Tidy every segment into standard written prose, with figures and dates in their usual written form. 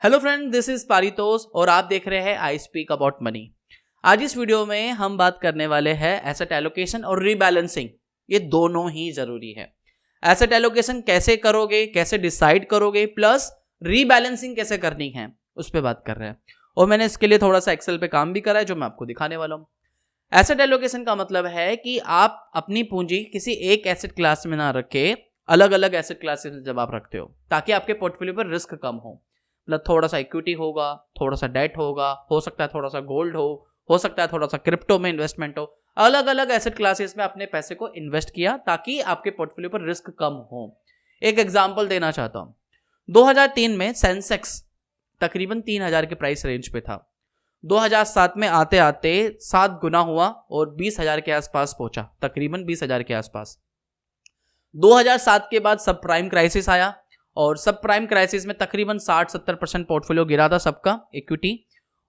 Hello friend, this is Paritosh और आप देख रहे हैं आई स्पीक अबाउट मनी। आज इस वीडियो में हम बात करने वाले हैं एसेट एलोकेशन और रीबैलेंसिंग। ये दोनों ही जरूरी है। एसेट एलोकेशन कैसे करोगे, कैसे डिसाइड करोगे, प्लस रीबैलेंसिंग कैसे करनी है, उस पर बात कर रहे हैं। और मैंने इसके लिए थोड़ा सा एक्सेल पे काम भी करा है जो मैं आपको दिखाने वाला हूँ। एसेट एलोकेशन का मतलब है कि आप अपनी पूंजी किसी एक एसेट क्लास में ना रखे, अलग अलग एसेट क्लासेस में जब आप रखते हो, ताकि आपके पोर्टफोलियो पर रिस्क कम हो। मतलब थोड़ा सा इक्विटी होगा, थोड़ा सा डेट होगा, हो सकता है थोड़ा सा गोल्ड हो सकता है थोड़ा सा क्रिप्टो में इन्वेस्टमेंट हो। अलग अलग एसेट क्लासेस में अपने पैसे को इन्वेस्ट किया ताकि आपके पोर्टफोलियो पर रिस्क कम हो। एक एग्जांपल देना चाहता हूं। 2003 में सेंसेक्स तकरीबन 3000 के प्राइस रेंज पे था। 2007 में आते आते 7 गुना हुआ और 20,000 के आसपास पहुंचा, तकरीबन 20,000 के आसपास। 2007 के बाद सब प्राइम क्राइसिस आया और सब प्राइम क्राइसिस में तकरीबन 60-70% पोर्टफोलियो गिरा था सबका, इक्विटी।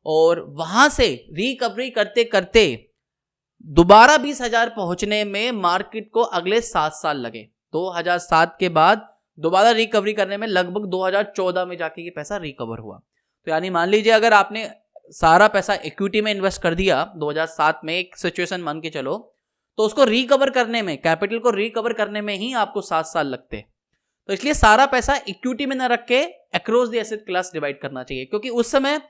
और वहां से रिकवरी करते करते दोबारा 20,000 पहुंचने में मार्केट को अगले 7 साल लगे। 2007 के बाद दोबारा रिकवरी करने में लगभग 2014 में जाके ये पैसा रिकवर हुआ। तो यानी मान लीजिए अगर आपने सारा पैसा इक्विटी में इन्वेस्ट कर दिया 2007 में, एक सिचुएशन मान के चलो, तो उसको रिकवर करने में, कैपिटल को रिकवर करने में ही आपको 7 साल लगते। तो इसलिए सारा पैसा इक्विटी में ना रख के across the asset class divide करना चाहिए। क्योंकि उस समय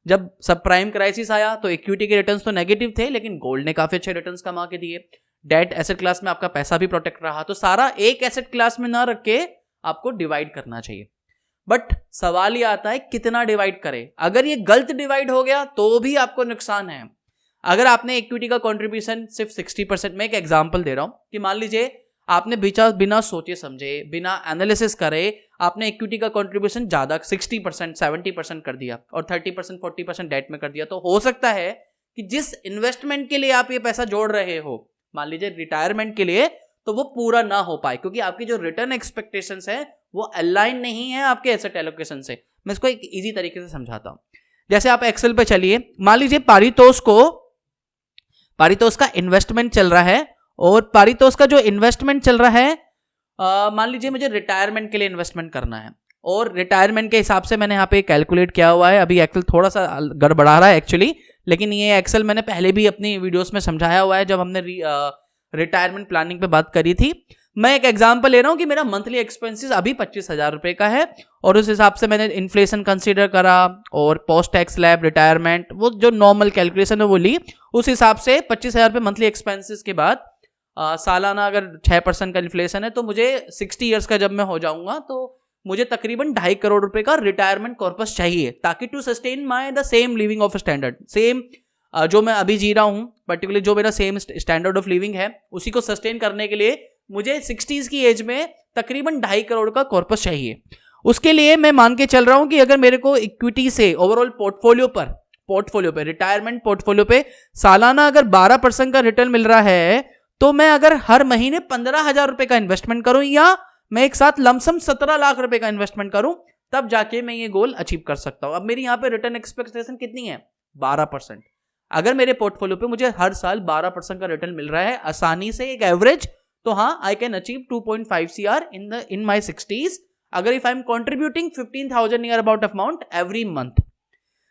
जब सब प्राइम क्राइसिस आया तो इक्विटी के रिटर्न्स तो नेगेटिव थे, लेकिन गोल्ड ने काफी अच्छे रिटर्न्स कमा के दिए। डेट एसेट क्लास में आपका पैसा भी प्रोटेक्ट रहा। तो सारा एक एसेट क्लास में ना रख के आपको डिवाइड करना चाहिए। बट सवाल ये आता है कितना डिवाइड करें। अगर ये गलत डिवाइड हो गया तो भी आपको नुकसान है। अगर आपने इक्विटी का कॉन्ट्रीब्यूशन सिर्फ 60%, में एक एग्जाम्पल दे रहा हूं कि मान लीजिए आपने बिना सोचे समझे, बिना एनालिसिस करे आपने इक्विटी का कंट्रीब्यूशन ज्यादा 60%, 70% कर दिया और 30%, 40% डेट में कर दिया। तो हो सकता है कि जिस इन्वेस्टमेंट के लिए आप ये पैसा जोड़ रहे हो, मान लीजिए रिटायरमेंट के लिए, तो वो पूरा ना हो पाए, क्योंकि आपकी जो रिटर्न एक्सपेक्टेशंस है वो अलाइन नहीं है आपके एसेट एलोकेशन से। मैं इसको एक इजी तरीके से समझाता हूं। जैसे आप एक्सेल पे चलिए, मान लीजिए पारितोष का इन्वेस्टमेंट चल रहा है और पारितोष का जो इन्वेस्टमेंट चल रहा है, मान लीजिए मुझे रिटायरमेंट के लिए इन्वेस्टमेंट करना है और रिटायरमेंट के हिसाब से मैंने यहाँ पे कैलकुलेट किया हुआ है। अभी एक्सेल थोड़ा सा गड़बड़ा रहा है एक्चुअली, लेकिन ये एक्सेल मैंने पहले भी अपनी वीडियोस में समझाया हुआ है जब हमने रिटायरमेंट प्लानिंग पे बात करी थी। मैं एक एग्जांपल ले रहा हूँ कि मेरा मंथली एक्सपेंसेस अभी 25,000 रुपए का है और उस हिसाब से मैंने इन्फ्लेशन कंसीडर करा और पोस्ट टैक्स स्लैब रिटायरमेंट, वो जो नॉर्मल कैलकुलेशन है वो ली। उस हिसाब से 25,000 रुपये मंथली एक्सपेंसेस के बाद सालाना अगर 6% का इन्फ्लेशन है तो मुझे 60 ईयर्स का जब मैं हो जाऊंगा तो मुझे तकरीबन 2.5 करोड़ रुपए का रिटायरमेंट कॉर्पस चाहिए, ताकि to sustain my the same living of standard, same जो मैं अभी जी रहा हूं, पर्टिकुलरली जो मेरा सेम स्टैंडर्ड ऑफ लिविंग है उसी को सस्टेन करने के लिए मुझे 60s की एज में तकरीबन 2.5 करोड़ का कॉर्पस चाहिए। उसके लिए मैं मान के चल रहा हूं कि अगर मेरे को इक्विटी से ओवरऑल पोर्टफोलियो पे रिटायरमेंट पोर्टफोलियो पे सालाना अगर 12% का रिटर्न मिल रहा है, तो मैं अगर हर महीने 15,000 रुपए का इन्वेस्टमेंट करूं या मैं एक साथ लमसम 17 लाख रुपए का इन्वेस्टमेंट करूं, तब जाके मैं ये गोल अचीव कर सकता हूं। अब मेरी यहां पे रिटर्न एक्सपेक्टेशन कितनी है? 12%। अगर मेरे पोर्टफोलियो पे मुझे हर साल 12% का रिटर्न मिल रहा है आसानी से, एक एवरेज, तो हाँ, I can achieve 2.5 CR in my 60s अगर if I M contributing 15,000 near about amount every month.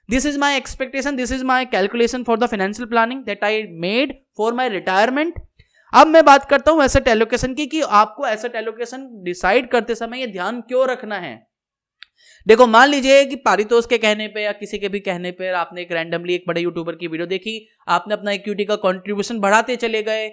This is my expectation, this is my calculation for the financial planning that I made for my retirement. अब मैं बात करता हूं asset allocation की, कि आपको asset allocation decide करते समय ये ध्यान क्यों रखना है। देखो, मान लीजिए कि पारितोष के कहने पे या किसी के भी कहने पे आपने एक रैंडमली एक बड़े यूट्यूबर की वीडियो देखी, आपने अपना इक्विटी का कंट्रीब्यूशन बढ़ाते चले गए,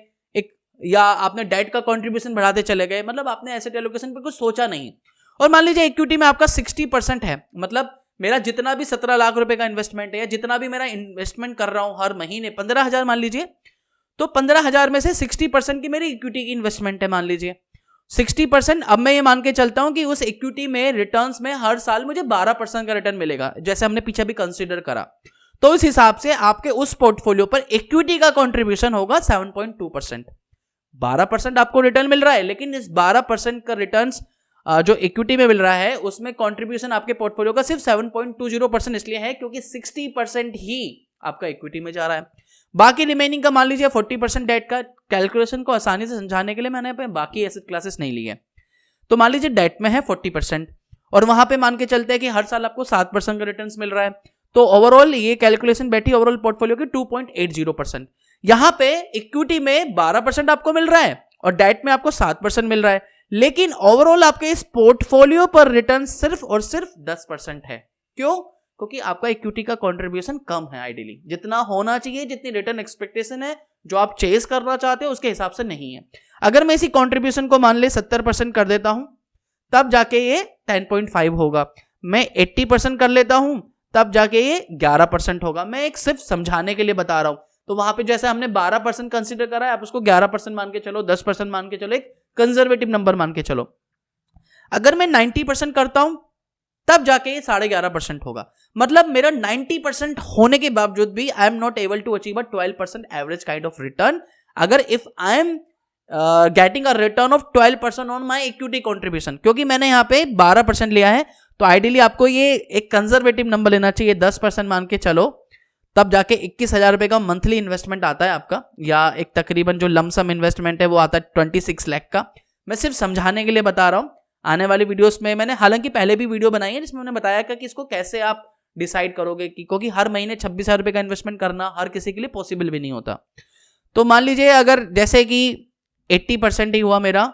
या आपने डेट का कंट्रीब्यूशन बढ़ाते चले गए, मतलब आपने एसेट एलोकेशन पे कुछ सोचा नहीं। और मान लीजिए इक्विटी में आपका 60% है, मतलब मेरा जितना भी 17 लाख रुपए का इन्वेस्टमेंट है, या जितना भी मेरा इन्वेस्टमेंट कर रहा हूं हर महीने 15,000 मान लीजिए, तो 15,000 में से 60% की मेरी इक्विटी की इन्वेस्टमेंट है, मान लीजिए 60%। अब मैं ये मान के चलता हूं कि उस इक्विटी में रिटर्न्स में हर साल मुझे 12% का रिटर्न मिलेगा, जैसे हमने पीछे भी कंसीडर करा। तो इस हिसाब से आपके उस पोर्टफोलियो पर इक्विटी का कॉन्ट्रीब्यूशन होगा 7.2%। 12% आपको रिटर्न मिल रहा है, लेकिन इस 12% का रिटर्न जो इक्विटी में मिल रहा है उसमें कंट्रीब्यूशन आपके पोर्टफोलियो का सिर्फ 7.20% इसलिए है क्योंकि 60% ही आपका इक्विटी में जा रहा है। बाकी रिमेनिंग का मान लीजिए 40% डेट का। कैलकुलेशन को आसानी से समझाने के लिए मैंने बाकी एसेट क्लासेस नहीं ली है। तो मान लीजिए डेट में है 40% और वहां पे मान के चलते हैं कि हर साल आपको 7% का रिटर्न मिल रहा है, तो ओवरऑल ये कैलकुलेशन बैठी ओवरऑल पोर्टफोलियो की 2.80%। यहां पे इक्विटी में 12% आपको मिल रहा है और डेट में आपको 7% मिल रहा है, लेकिन ओवरऑल आपके इस पोर्टफोलियो पर रिटर्न सिर्फ और सिर्फ 10% है। क्यों? क्योंकि आपका इक्विटी का कंट्रीब्यूशन कम है, आइडियली जितना होना चाहिए, जितनी रिटर्न एक्सपेक्टेशन है जो आप चेस करना चाहते हो उसके हिसाब से नहीं है। अगर मैं इसी कंट्रीब्यूशन को मान ले 70% कर देता हूं तब जाके ये 10.5 होगा, मैं 80% कर लेता हूं तब जाके ये 11% होगा। मैं एक सिर्फ समझाने के लिए बता रहा हूं। तो वहां पे जैसे हमने 12% कंसीडर करा है, आप उसको 11% मान के चलो, 10% मान के चलो, एक कंजर्वेटिव नंबर मान के चलो। अगर मैं 90% करता हूं तब जाके ये 11.5% होगा। मतलब मेरा 90% होने के बावजूद भी I am not able to achieve a 12% average kind of return. अगर if I am getting a return of 12% on my equity contribution, क्योंकि मैंने यहाँ पे 12% लिया है, तो आइडियली आपको ये एक कंजर्वेटिव नंबर लेना चाहिए, 10% मान के चलो, तब जाके 21,000 रुपए का मंथली इन्वेस्टमेंट आता है आपका, या एक तकरीबन जो लमसम इन्वेस्टमेंट है वो आता है 26 लाख का। मैं सिर्फ समझाने के लिए बता रहा हूं। आने वाली वीडियोस में मैंने हालांकि पहले भी वीडियो बनाई है जिसमें मैंने बताया कि इसको कैसे आप डिसाइड करोगे, क्योंकि हर महीने 26,000 रुपए का इन्वेस्टमेंट करना हर किसी के लिए पॉसिबल भी नहीं होता। तो मान लीजिए अगर जैसे कि 80% ही हुआ मेरा,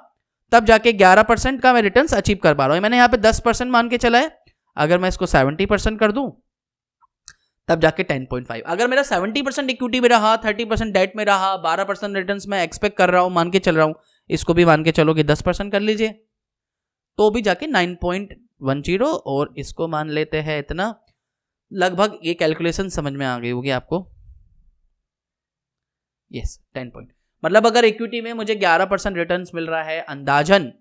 तब जाके 11% का मैं रिटर्न अचीव कर पा रहा हूं। मैंने यहाँ पे 10% मान के चला है, अगर मैं इसको 70% कर दूं तब जाके 10.5। अगर मेरा 70% इक्विटी में रहा, 30% डेट में रहा, 12% रिटर्न मैं एक्सपेक्ट कर रहा हूं, मान के चल रहा हूं, इसको भी मान के चलो कि 10% कर लीजिए, तो भी जाके 9.10, और इसको मान लेते हैं इतना। लगभग ये कैलकुलेशन समझ में आ गई होगी आपको। यस, 10 पॉइंट, मतलब अगर इक्विटी में मुझे 11% रिटर्न्स मिल रहा है अंदाजन,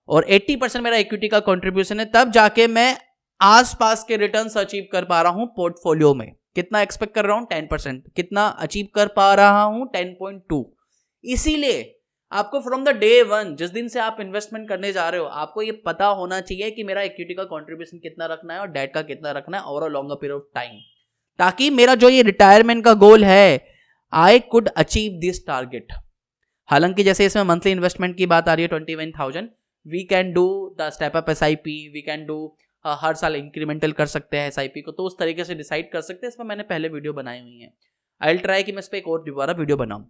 और 80% मेरा इक्विटी का कंट्रीब्यूशन है, तब जाके मैं आसपास के रिटर्न्स अचीव कर पा रहा हूं पोर्टफोलियो में। कितना एक्सपेक्ट कर रहा हूं? 10%। कितना अचीव कर पा रहा हूं? 10.2। इसीलिए आपको फ्रॉम द डे वन, जिस दिन से आप इन्वेस्टमेंट करने जा रहे हो, आपको ये पता होना चाहिए कि मेरा इक्विटी का कंट्रीब्यूशन कितना रखना है और डेट का कितना रखना है over a longer period of time, ताकि मेरा जो ये रिटायरमेंट का गोल है, I could achieve this target. हालांकि जैसे इसमें मंथली इन्वेस्टमेंट की बात आ रही है 21,000, we can do the step up SIP, we can do हर साल इंक्रीमेंटल कर सकते हैं SIP को, तो उस तरीके से डिसाइड कर सकते हैं। इसमें मैंने पहले वीडियो बनाई हुई है, आई विल ट्राई कि मैं इस पर एक और दोबारा वीडियो बनाऊं।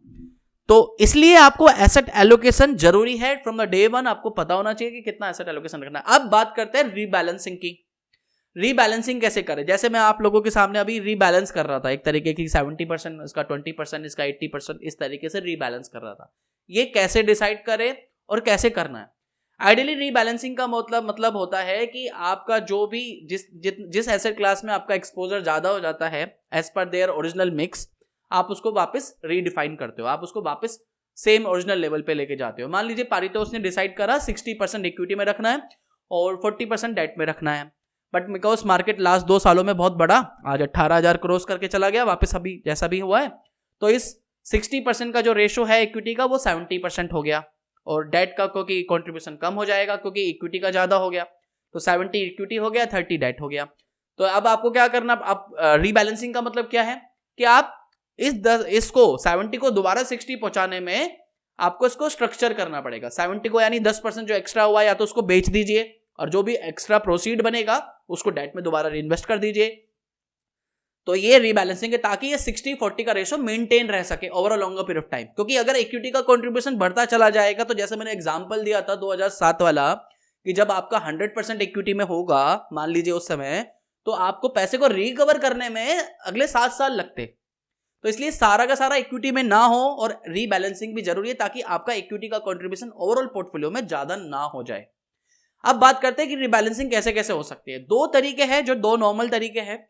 तो इसलिए आपको एसेट एलोकेशन जरूरी है फ्रॉम द डे वन, आपको पता होना चाहिए कि कितना एसेट एलोकेशन रखना है। अब बात करते हैं रीबैलेंसिंग की। रीबैलेंसिंग कैसे करें? जैसे मैं आप लोगों के सामने अभी रीबैलेंस कर रहा था, एक तरीके की 70% इसका, 20% इसका, 80%, इस तरीके से रीबैलेंस कर रहा था। ये कैसे डिसाइड करें और कैसे करना है? आइडियली रीबैलेंसिंग का मतलब होता है कि आपका जो भी जिस एसेट क्लास में आपका एक्सपोजर ज्यादा हो जाता है as per their original mix, आप उसको वापस रीडिफाइन करते हो, आप उसको वापस सेम ओरिजिनल लेवल पे लेके जाते हो। मान लीजिए पारितोष ने डिसाइड करा 60% इक्विटी में रखना है और 40% डेट में रखना है, बट बिकॉज मार्केट लास्ट 2 सालों में बहुत बड़ा, आज 18,000 क्रॉस करके चला गया वापस, अभी जैसा भी हुआ है, तो इस 60% का जो रेशो है इक्विटी का वो 70% हो गया, और डेट का क्योंकि कंट्रीब्यूशन कम हो जाएगा क्योंकि इक्विटी का ज्यादा हो गया, तो 70 इक्विटी हो गया, 30 डेट हो गया। तो अब आपको क्या करना, आप रीबैलेंसिंग का मतलब क्या है कि आप इसको 70 को दोबारा 60 पहुंचाने में आपको इसको स्ट्रक्चर करना पड़ेगा। 70 को यानी 10% जो एक्स्ट्रा हुआ या तो उसको बेच दीजिए, और जो भी एक्स्ट्रा प्रोसीड बनेगा उसको डेट में दोबारा रीइन्वेस्ट कर दीजिए। तो ये रीबैलेंसिंग है, ताकि ये 60-40 का रेशो मेंटेन रह सके over a longer period of time. क्योंकि अगर इक्विटी का कंट्रीब्यूशन बढ़ता चला जाएगा, तो जैसे मैंने एग्जांपल दिया था 2007 वाला, कि जब आपका 100% इक्विटी में होगा मान लीजिए उस समय, तो आपको पैसे को रिकवर करने में अगले 7 साल लगते। तो इसलिए सारा का सारा इक्विटी में ना हो, और रीबैलेंसिंग भी जरूरी है ताकि आपका इक्विटी का कंट्रीब्यूशन ओवरऑल पोर्टफोलियो में ज्यादा ना हो जाए। अब बात करते हैं कि रीबैलेंसिंग कैसे कैसे हो सकती है। 2 तरीके हैं, जो 2 नॉर्मल तरीके हैं।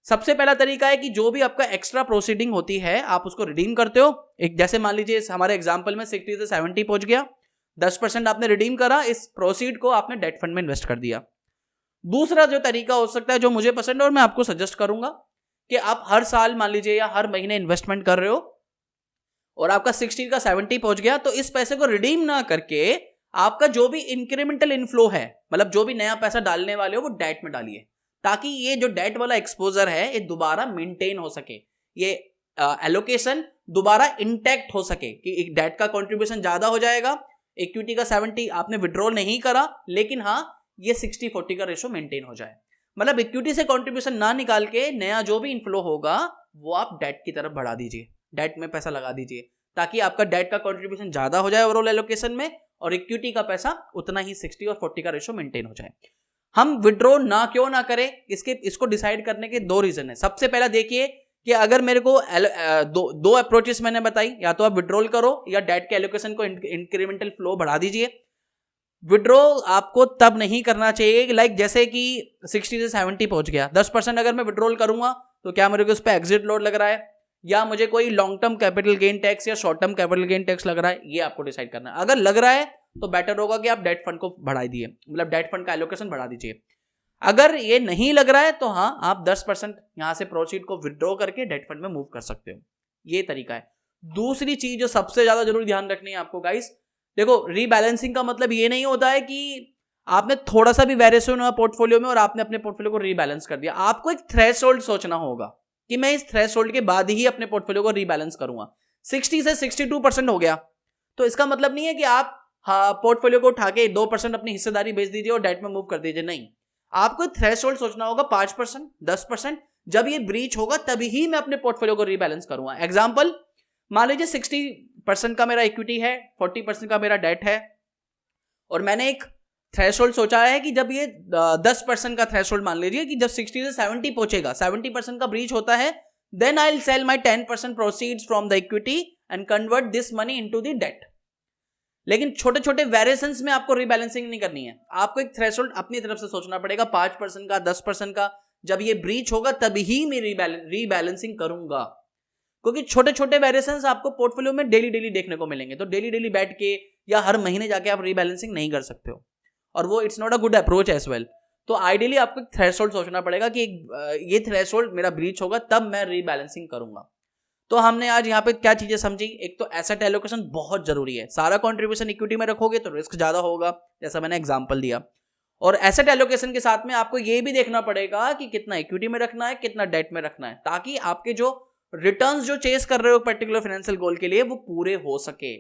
सबसे पहला तरीका है कि जो भी आपका एक्स्ट्रा प्रोसीडिंग होती है आप उसको रिडीम करते हो। एक जैसे मान लीजिए हमारे एग्जांपल में 60 से 70 पहुंच गया, 10% आपने रिडीम करा, इस प्रोसीड को आपने डेट फंड में इन्वेस्ट कर दिया। दूसरा जो तरीका हो सकता है, जो मुझे पसंद है और मैं आपको सजेस्ट करूंगा, कि आप हर साल मान लीजिए या हर महीने इन्वेस्टमेंट कर रहे हो और आपका 60 का 70 पहुंच गया, तो इस पैसे को रिडीम ना करके आपका जो भी इंक्रीमेंटल इनफ्लो है, मतलब जो भी नया पैसा डालने वाले हो, वो डेट में डालिए, ताकि ये जो डेट वाला एक्सपोजर है ये दोबारा मेंटेन हो सके, ये एलोकेशन दोबारा इंटैक्ट हो सके, कि डेट का कंट्रीब्यूशन ज्यादा हो जाएगा, इक्विटी का 70 आपने विड्रॉल नहीं करा, लेकिन हाँ ये 60-40 का रेशो मेंटेन हो जाए। मतलब इक्विटी से कंट्रीब्यूशन ना निकाल के नया जो भी इनफ्लो होगा वो आप डेट की तरफ बढ़ा दीजिए, डेट में पैसा लगा दीजिए, ताकि आपका डेट का कंट्रीब्यूशन ज्यादा हो जाए ओवरऑल एलोकेशन में और इक्विटी का पैसा उतना ही 60 और 40 का रेशो मेंटेन हो जाए। हम विड्रॉ ना क्यों ना करें, इसको डिसाइड करने के 2 रीजन है। सबसे पहला देखिए कि अगर मेरे को दो अप्रोचेस मैंने बताई, या तो आप विड्रॉल करो या डेट के एलोकेशन को इंक्रीमेंटल फ्लो बढ़ा दीजिए। विड्रॉ आपको तब नहीं करना चाहिए लाइक जैसे कि 60 से 70 पहुंच गया, 10% अगर मैं विड्रॉल करूंगा तो क्या मेरे को उस पर एग्जिट लोड लग रहा है या मुझे कोई long term capital gain tax या short term capital gain tax लग रहा है, ये आपको डिसाइड करना है। अगर लग रहा है तो बेटर होगा कि आप डेट फंड को बढ़ा दिए, मतलब डेट फंड का एलोकेशन बढ़ा दीजिए। अगर ये नहीं लग रहा है तो हाँ, आप 10% यहां से प्रोसीड को विड्रॉ करके डेट फंड में मूव कर सकते हो, ये तरीका है। दूसरी चीज जो सबसे ज्यादा जरूरी ध्यान रखनी है आपको गाइस, देखो रीबैलेंसिंग का मतलब ये नहीं होता है कि आपने थोड़ा सा भी वेरिएशन हुआ पोर्टफोलियो में और आपने अपने पोर्टफोलियो को रीबैलेंस कर दिया। आपको एक थ्रेशोल्ड सोचना होगा कि मैं इस थ्रेशोल्ड के बाद ही अपने पोर्टफोलियो को रीबैलेंस करूंगा। 60 से 62% हो गया तो इसका मतलब नहीं है कि आप पोर्टफोलियो को उठा के 2% अपनी हिस्सेदारी बेच दीजिए और डेट में मूव कर दीजिए, नहीं। आपको थ्रेशोल्ड सोचना होगा 5%, 10%, जब ये ब्रीच होगा तभी ही मैं अपने पोर्टफोलियो को रीबैलेंस करूंगा। एग्जांपल, मान लीजिए 60% का मेरा इक्विटी है, 40% का मेरा डेट है और मैंने एक थ्रेशोल्ड सोचा है कि जब ये 10% का थ्रेशोल्ड, मान लीजिए कि जब 60 से 70 पहुंचेगा, 70% का ब्रीच होता है, then I will sell my 10% proceeds from the equity and convert this money into the debt. लेकिन छोटे छोटे वेरिएशंस में आपको रीबैलेंसिंग नहीं करनी है, आपको एक थ्रेशोल्ड अपनी तरफ से सोचना पड़ेगा, 5% का, 10% का। जब ये ब्रीच होगा तभी मैं रीबैलेंसिंग करूंगा, क्योंकि छोटे छोटे वेरिएशंस आपको पोर्टफोलियो में डेली डेली देखने को मिलेंगे, तो डेली डेली बैठ के या हर महीने जाके आप रीबैलेंसिंग नहीं कर सकते हो और वो it's not a good approach as well. तो आइडियली आपको एक थ्रेशोल्ड सोचना पड़ेगा कि ये थ्रेशोल्ड मेरा ब्रीच होगा तब मैं रीबैलेंसिंग करूंगा। तो हमने आज यहाँ पे क्या चीजें समझी, एक तो एसेट एलोकेशन बहुत जरूरी है, सारा कंट्रीब्यूशन इक्विटी में रखोगे तो रिस्क ज्यादा होगा, जैसा मैंने एग्जांपल दिया। और एसेट एलोकेशन के साथ में आपको ये भी देखना पड़ेगा कि कितना इक्विटी में रखना है, कितना डेट में रखना है, ताकि आपके जो रिटर्न्स जो चेस कर रहे हो पर्टिकुलर फाइनेंशियल गोल के लिए वो पूरे हो सके।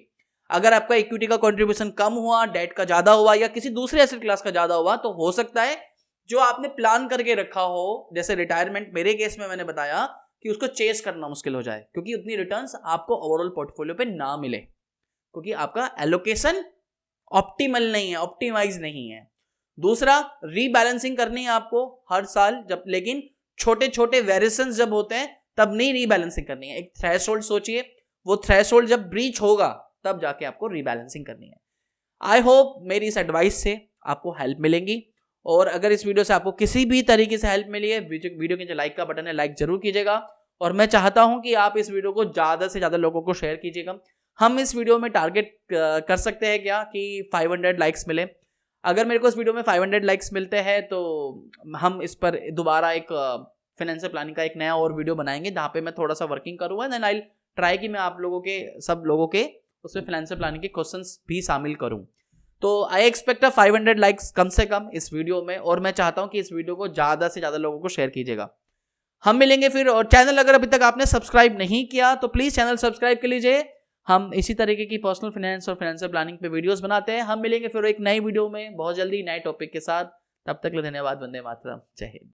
अगर आपका इक्विटी का कंट्रीब्यूशन कम हुआ, डेट का ज्यादा हुआ या किसी दूसरे एसेट क्लास का ज्यादा हुआ, तो हो सकता है जो आपने प्लान करके रखा हो, जैसे रिटायरमेंट मेरे केस में मैंने बताया, कि उसको चेस करना मुश्किल हो जाए, क्योंकि उतनी रिटर्न्स आपको ओवरऑल पोर्टफोलियो पे ना मिले, क्योंकि आपका एलोकेशन ऑप्टिमल नहीं है, ऑप्टिमाइज नहीं है। दूसरा, रीबैलेंसिंग करनी है आपको हर साल, जब लेकिन छोटे छोटे वेरिएशंस जब होते हैं तब नहीं रीबैलेंसिंग करनी है। एक थ्रेशोल्ड सोचिए, वो थ्रेशोल्ड जब ब्रीच होगा तब जाके आपको रीबैलेंसिंग करनी है। आई होप मेरी इस एडवाइस से आपको हेल्प मिलेंगी, और अगर इस वीडियो से आपको किसी भी तरीके से हेल्प मिली है, वीडियो के जो लाइक का बटन है लाइक जरूर कीजिएगा, और मैं चाहता हूं कि आप इस वीडियो को ज्यादा से ज्यादा लोगों को शेयर कीजिएगा। हम इस वीडियो में टारगेट कर सकते हैं क्या कि 500 लाइक्स मिले। अगर मेरे को इस वीडियो में 500 लाइक्स मिलते हैं तो हम इस पर दोबारा एक फाइनेंशियल प्लानिंग का एक नया और वीडियो बनाएंगे, जहाँ पे मैं थोड़ा सा वर्किंग करूँगा, देन आई ट्राई कि मैं आप लोगों के, सब लोगों के उसमें फाइनेंशियल प्लानिंग के क्वेश्चंस भी शामिल करूँ। तो आई एक्सपेक्ट 500 लाइक्स कम से कम इस वीडियो में, और मैं चाहता हूं कि इस वीडियो को ज़्यादा से ज़्यादा लोगों को शेयर कीजिएगा। हम मिलेंगे फिर, और चैनल अगर अभी तक आपने सब्सक्राइब नहीं किया तो प्लीज़ चैनल सब्सक्राइब कर लीजिए। हम इसी तरीके की पर्सनल फाइनेंस और फाइनेंशियल प्लानिंग पे वीडियोस बनाते हैं। हम मिलेंगे फिर एक नई वीडियो में बहुत जल्दी नए टॉपिक के साथ। तब तक के लिए धन्यवाद। वंदे मातरम। जय हिंद।